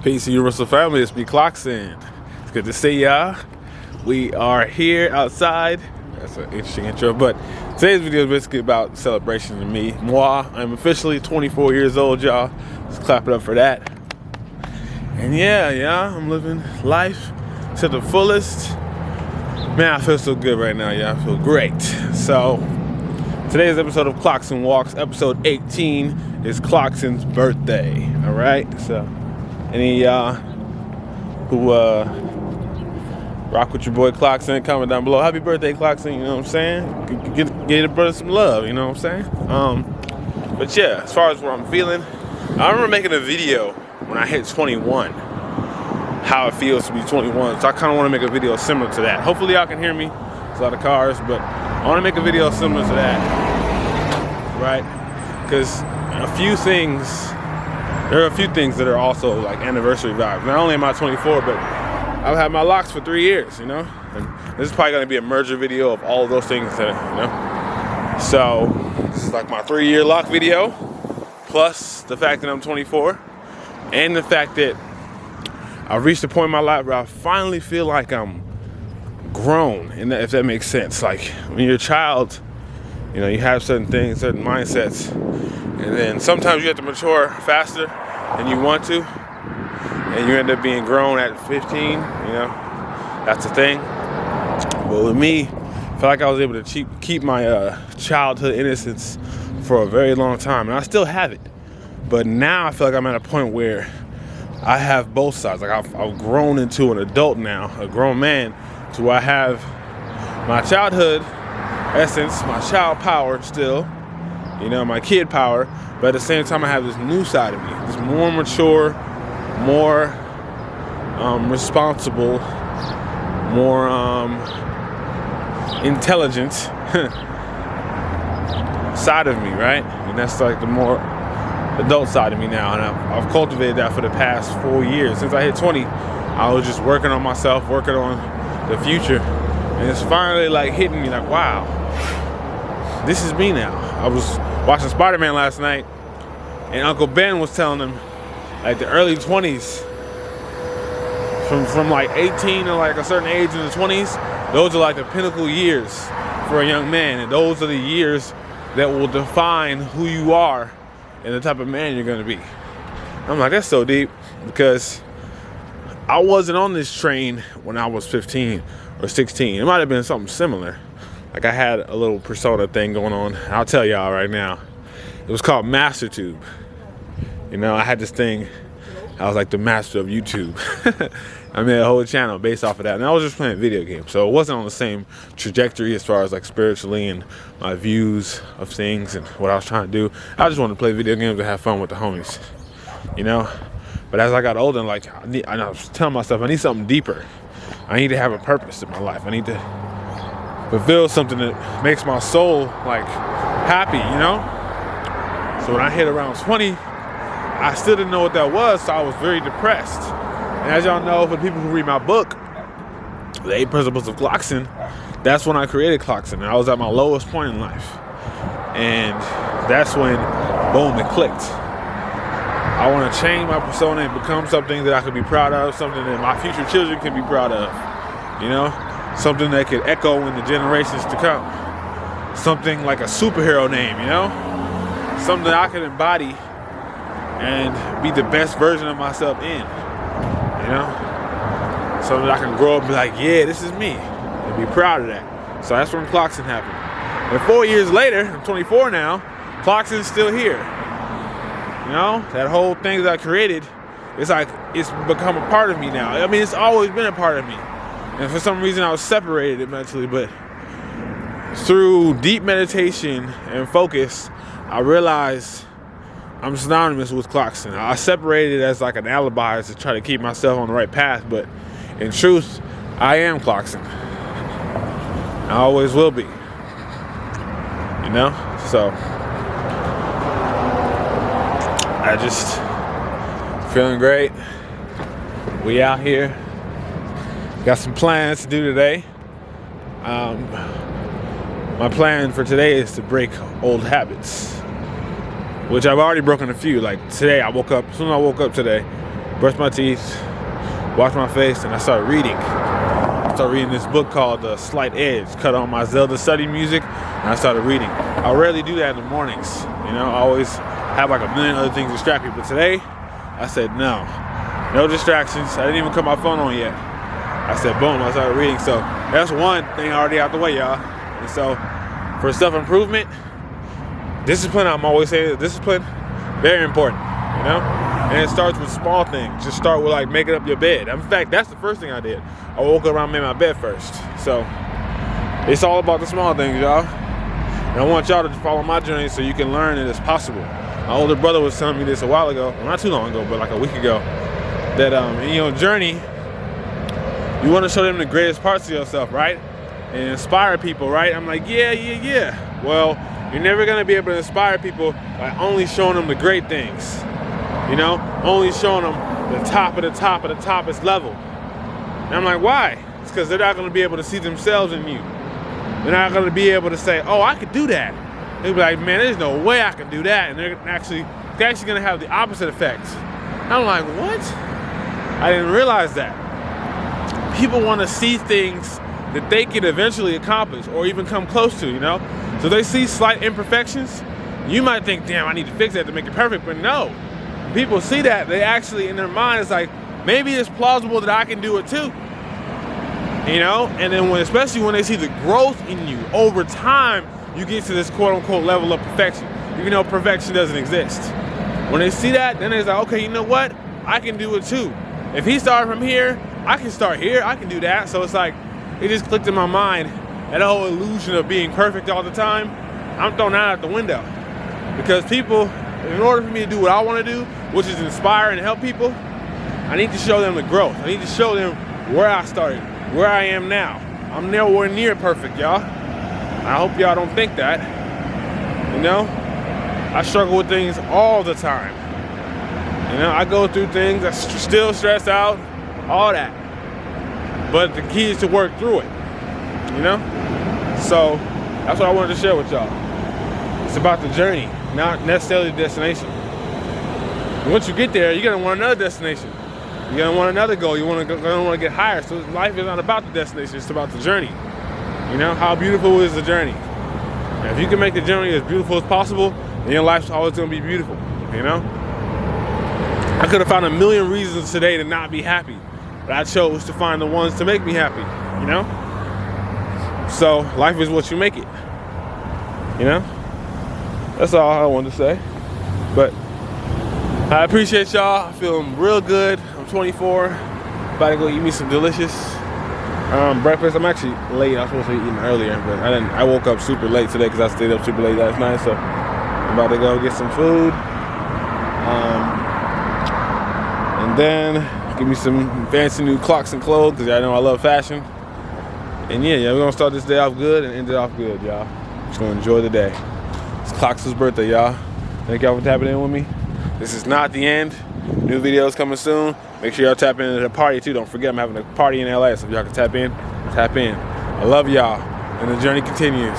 Peace to Universal Family, it's me Clocksyn. It's good to see y'all. We are here outside. That's an interesting intro, but today's video is basically about celebration to me. Moi, I'm officially 24 years old, y'all. Let's clap it up for that. And yeah, I'm living life to the fullest. Man, I feel so good right now, y'all. I feel great. So, today's episode of Clocksyn Walks, episode 18, is Clocksyn's birthday, all right? So, any y'all who rock with your boy Clocksyn, comment down below. Happy birthday, Clocksyn, you know what I'm saying? Get a brother some love, you know what I'm saying? But yeah, as far as what I'm feeling, I remember making a video when I hit 21, how it feels to be 21. So I kind of want to make a video similar to that. Hopefully y'all can hear me. There's a lot of cars, but I want to make a video similar to that, right? Because there are a few things that are also like anniversary vibes. Not only am I 24, but I've had my locks for 3 years, you know? And this is probably gonna be a merger video of all of those things that, you know? So, this is like my 3-year lock video, plus the fact that I'm 24, and the fact that I've reached a point in my life where I finally feel like I'm grown, and if that makes sense. Like, when you're a child, you know, you have certain things, certain mindsets, and then sometimes you have to mature faster than you want to, and you end up being grown at 15, you know, that's the thing. But with me, I feel like I was able to keep my childhood innocence for a very long time, and I still have it. But now I feel like I'm at a point where I have both sides. Like I've grown into an adult now, a grown man, to where I have my childhood essence, my child power still, you know, my kid power, but at the same time I have this new side of me, this more mature, more responsible, more intelligent side of me, right? And that's like the more adult side of me now, and I've cultivated that for the past 4 years. Since I hit 20, I was just working on myself, working on the future, and it's finally like hitting me like, wow, this is me now. I was watching Spider-Man last night, and Uncle Ben was telling him like the early 20s, from like 18 to like a certain age in the 20s, those are like the pinnacle years for a young man, and those are the years that will define who you are and the type of man you're gonna be. I'm like, that's so deep, because I wasn't on this train when I was 15 or 16. It might have been something similar. Like I had a little persona thing going on. I'll tell y'all right now. It was called MasterTube. You know, I had this thing. I was like the master of YouTube. I made a whole channel based off of that. And I was just playing video games. So it wasn't on the same trajectory as far as like spiritually and my views of things and what I was trying to do. I just wanted to play video games and have fun with the homies, you know? But as I got older, like I was telling myself, I need something deeper. I need to have a purpose in my life. I need to fulfill something that makes my soul like happy, you know? So when I hit around 20, I still didn't know what that was, so I was very depressed. And as y'all know, for people who read my book, The 8 Principles of Clocksyn, that's when I created Clocksyn. And I was at my lowest point in life. And that's when, boom, it clicked. I want to change my persona and become something that I could be proud of, something that my future children can be proud of, you know? Something that could echo in the generations to come. Something like a superhero name, you know? Something that I can embody and be the best version of myself in, you know? So that I can grow up and be like, yeah, this is me, and be proud of that. So that's when Clocksyn happened. And 4 years later, I'm 24 now, Clocksyn's still here. You know, that whole thing that I created, it's like, it's become a part of me now. I mean, it's always been a part of me. And for some reason I was separated mentally, but through deep meditation and focus, I realized I'm synonymous with Clocksyn. I separated it as like an alibi to try to keep myself on the right path, but in truth, I am Clocksyn. I always will be. You know? So, I just feeling great. We out here. Got some plans to do today. My plan for today is to break old habits, which I've already broken a few. Like today, as soon as I woke up today, brushed my teeth, washed my face, and I started reading. I started reading this book called The Slight Edge, cut on my Zelda study music, and I started reading. I rarely do that in the mornings, you know, I always have like a million other things distract me, but today, I said no distractions. I didn't even cut my phone on yet. I said boom, I started reading. So that's one thing already out the way, y'all. And so for self-improvement, discipline, I'm always saying discipline, very important, you know? And it starts with small things. Just start with like making up your bed. In fact, that's the first thing I did. I woke up and made my bed first. So it's all about the small things, y'all. And I want y'all to follow my journey so you can learn that it's possible. My older brother was telling me this a while ago, well, not too long ago, but like a week ago, that in your journey, you want to show them the greatest parts of yourself, right? And inspire people, right? I'm like, yeah. Well, you're never gonna be able to inspire people by only showing them the great things. You know, only showing them the top of the top of the toppest level. And I'm like, why? It's because they're not gonna be able to see themselves in you. They're not gonna be able to say, oh, I could do that. They'll be like, man, there's no way I can do that. And they're actually gonna have the opposite effect. I'm like, what? I didn't realize that. People wanna see things that they can eventually accomplish or even come close to, you know? So they see slight imperfections. You might think, damn, I need to fix that to make it perfect, but no. When people see that, they actually, in their mind, it's like, maybe it's plausible that I can do it too. You know? And then especially when they see the growth in you, over time, you get to this quote unquote level of perfection, even though perfection doesn't exist. When they see that, then they're like, okay, you know what? I can do it too. If he started from here, I can start here, I can do that. So it's like, it just clicked in my mind, that whole illusion of being perfect all the time, I'm throwing that out the window. Because people, in order for me to do what I want to do, which is inspire and help people, I need to show them the growth. I need to show them where I started, where I am now. I'm nowhere near perfect, y'all. I hope y'all don't think that. You know, I struggle with things all the time. You know, I go through things, I still stress out, all that. But the key is to work through it, you know? So that's what I wanted to share with y'all. It's about the journey, not necessarily the destination. And once you get there, you're gonna want another destination. You're gonna want another goal. You're gonna want to get higher. So life is not about the destination, it's about the journey. You know, how beautiful is the journey? And if you can make the journey as beautiful as possible, then your life's always gonna be beautiful, you know? I could have found a million reasons today to not be happy, but I chose to find the ones to make me happy, you know? So life is what you make it, you know? That's all I wanted to say. But I appreciate y'all. I'm feeling real good. I'm 24, about to go eat me some delicious breakfast. I'm actually late. I was supposed to be eating earlier, but I woke up super late today because I stayed up super late last night. So I'm about to go get some food. And then give me some fancy new Clocksyn clothes because I know I love fashion. And yeah, we're gonna start this day off good and end it off good, y'all. Just gonna enjoy the day. It's Clocksyn's birthday, y'all. Thank y'all for tapping in with me. This is not the end. New videos coming soon. Make sure y'all tap into the party too. Don't forget I'm having a party in LA, so if y'all can tap in, tap in. I love y'all, and the journey continues.